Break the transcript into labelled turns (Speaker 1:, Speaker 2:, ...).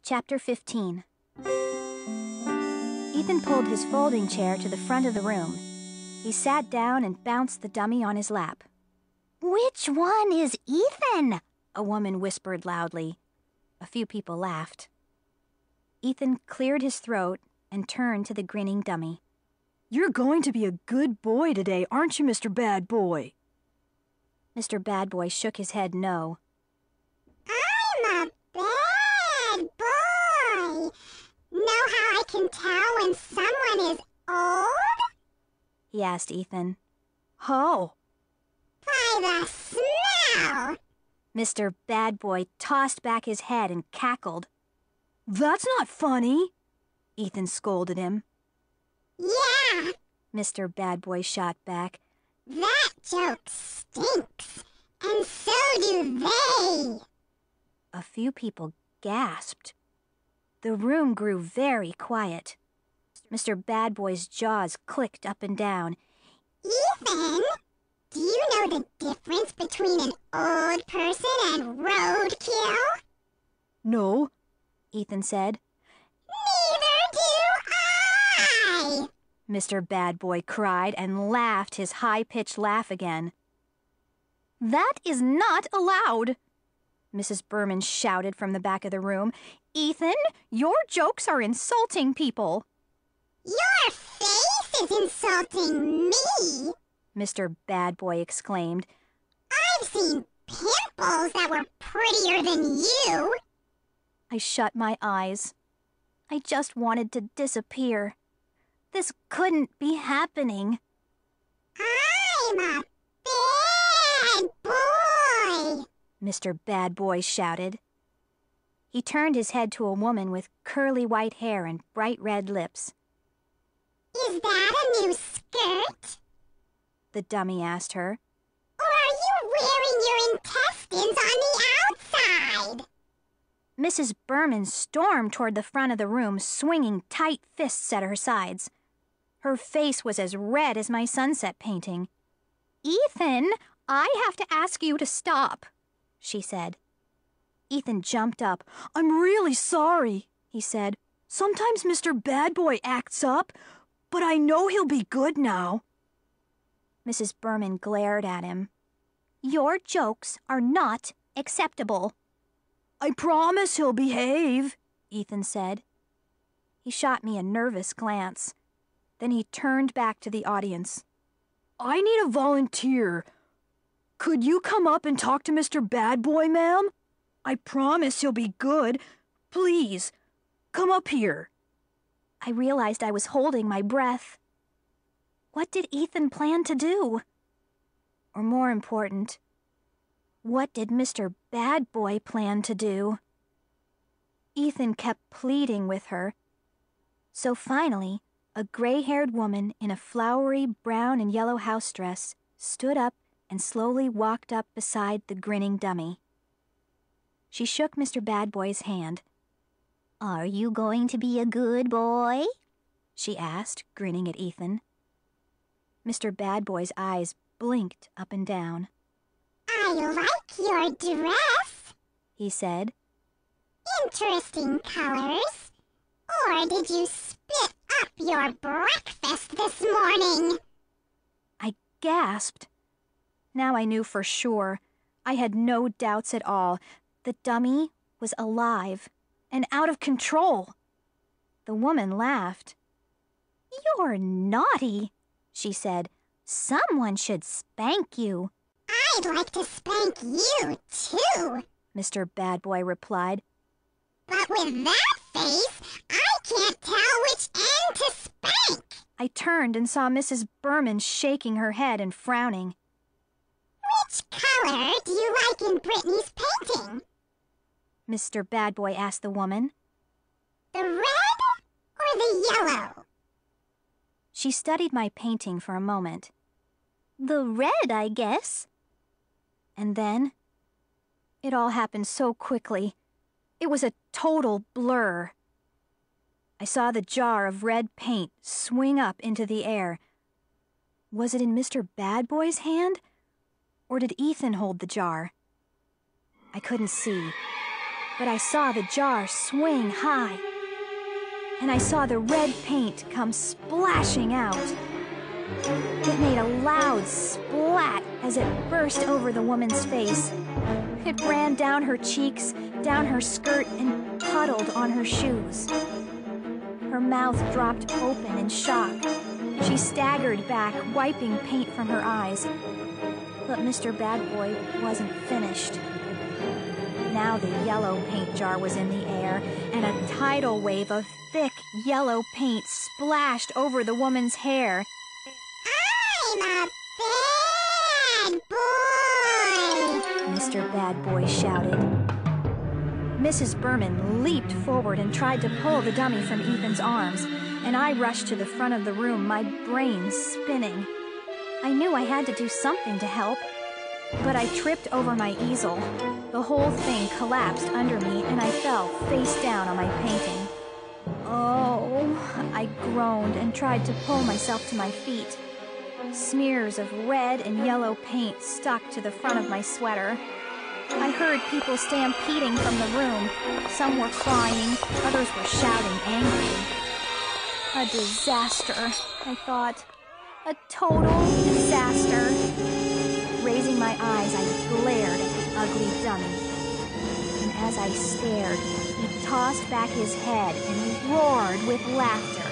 Speaker 1: Chapter 15. Ethan pulled his folding chair to the front of the room. He sat down and bounced the dummy on his lap. "Which one is Ethan?" a woman whispered loudly. A few people laughed. Ethan cleared his throat and turned to the grinning dummy.
Speaker 2: "You're going to be a good boy today, aren't you, Mr. Bad Boy?"
Speaker 1: Mr. Bad Boy shook his head no.
Speaker 3: I'm a bad boy. Know how I can tell when someone is old?
Speaker 1: He asked Ethan.
Speaker 2: How?
Speaker 3: By the smell.
Speaker 1: Mr. Bad Boy tossed back his head and cackled.
Speaker 2: "That's not funny,"
Speaker 1: Ethan scolded him.
Speaker 3: Yeah,
Speaker 1: Mr. Bad Boy shot back.
Speaker 3: that joke stinks, and so do they.
Speaker 1: A few people gasped. The room grew very quiet. Mr. Bad Boy's jaws clicked up and down.
Speaker 3: Ethan, do you know the difference between an old person and roadkill?
Speaker 2: "No,"
Speaker 1: Ethan said.
Speaker 3: Neither do I.
Speaker 1: Mr. Bad Boy cried and laughed his high-pitched laugh again. "That is not allowed," Mrs. Berman shouted from the back of the room. "Ethan, your jokes are insulting people."
Speaker 3: Your face is insulting me.
Speaker 1: Mr. Bad Boy exclaimed.
Speaker 3: I've seen pimples that were prettier than you.
Speaker 1: I shut my eyes. I just wanted to disappear. This couldn't be happening.
Speaker 3: I'm a bad boy.
Speaker 1: Mr. Bad Boy shouted. He turned his head to a woman with curly white hair and bright red lips.
Speaker 3: Is that a new skirt?
Speaker 1: The dummy asked her.
Speaker 3: Or are you wearing your intestines on the outside?
Speaker 1: Mrs. Berman stormed toward the front of the room, swinging tight fists at her sides. Her face was as red as my sunset painting. "Ethan, I have to ask you to stop," she said. Ethan jumped up.
Speaker 2: "I'm really sorry," he said. "Sometimes Mr. Bad Boy acts up, but I know he'll be good now."
Speaker 1: Mrs. Berman glared at him. "Your jokes are not acceptable."
Speaker 2: "I promise he'll behave," Ethan said.
Speaker 1: He shot me a nervous glance. Then he turned back to the audience.
Speaker 2: "I need a volunteer. Could you come up and talk to Mr. Bad Boy, ma'am? I promise he'll be good. Please, come up here."
Speaker 1: I realized I was holding my breath. What did Ethan plan to do? Or more important, what did Mr. Bad Boy plan to do? Ethan kept pleading with her. So finally, a gray-haired woman in a flowery brown and yellow house dress stood up and slowly walked up beside the grinning dummy. She shook Mr. Bad Boy's hand. "Are you going to be a good boy?" she asked, grinning at Ethan. Mr. Bad Boy's eyes blinked up and down.
Speaker 3: I like your dress,
Speaker 1: he said.
Speaker 3: Interesting colors. Or did you spit up your breakfast this morning?
Speaker 1: I gasped. Now I knew for sure. I had no doubts at all. The dummy was alive and out of control. The woman laughed. "You're naughty," she said. "Someone should spank you."
Speaker 3: I'd like to spank you, too,
Speaker 1: Mr. Bad Boy replied.
Speaker 3: but with that face, I can't tell which end to spank.
Speaker 1: I turned and saw Mrs. Berman shaking her head and frowning.
Speaker 3: Which color do you like in Brittany's painting?
Speaker 1: Mr. Bad Boy asked the woman.
Speaker 3: The red or the yellow?
Speaker 1: She studied my painting for a moment. "The red, I guess." And then, it all happened so quickly. It was a total blur. I saw the jar of red paint swing up into the air. Was it in Mr. Bad Boy's hand? Or did Ethan hold the jar? I couldn't see. but I saw the jar swing high, and I saw the red paint come splashing out. It made a loud splat as it burst over the woman's face. It ran down her cheeks, down her skirt, and puddled on her shoes. Her mouth dropped open in shock. She staggered back, wiping paint from her eyes. But Mr. Bad Boy wasn't finished. Now the yellow paint jar was in the air, and a tidal wave of thick yellow paint splashed over the woman's hair.
Speaker 3: I'm a bad boy!
Speaker 1: Mr. Bad Boy shouted. Mrs. Berman leaped forward and tried to pull the dummy from Ethan's arms, and I rushed to the front of the room, my brain spinning. I knew I had to do something to help, but I tripped over my easel. The whole thing collapsed under me, and I fell face down on my painting. Oh, I groaned and tried to pull myself to my feet. Smears of red and yellow paint stuck to the front of my sweater. I heard people stampeding from the room. Some were crying, others were shouting angrily. A disaster, I thought. A total disaster. Raising my eyes, I glared at the ugly dummy. And as I stared, he tossed back his head and roared with laughter.